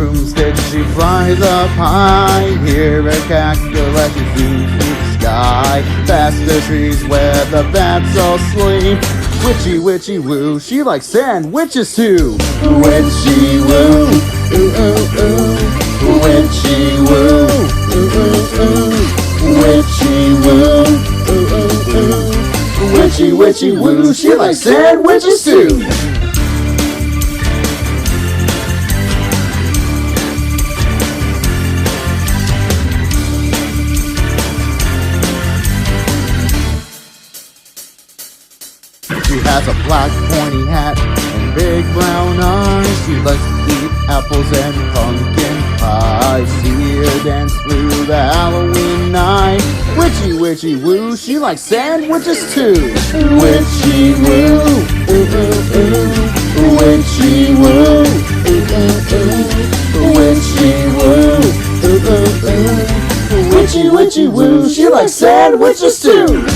broomstick, she flies up high. Hear a cackle as she zooms through the sky. Past the trees where the bats all sleep. Witchy, witchy, woo, she likes sandwiches too. Witchy, woo, ooh, ooh, ooh. Witchy, woo, ooh, ooh, ooh. Witchy, woo, ooh, ooh, ooh. Witchy, witchy, woo, she likes sandwiches too. She has a black pointy hat and big brown eyes. She likes to eat apples and pumpkin pie. See her dance through the Halloween night. Witchy, witchy, woo, she likes sandwiches too. Witchy, woo, ooh, ooh, ooh. Witchy, woo, ooh, ooh, ooh. Witchy, woo, ooh, ooh, ooh. Witchy, witchy, woo, she likes sandwiches too.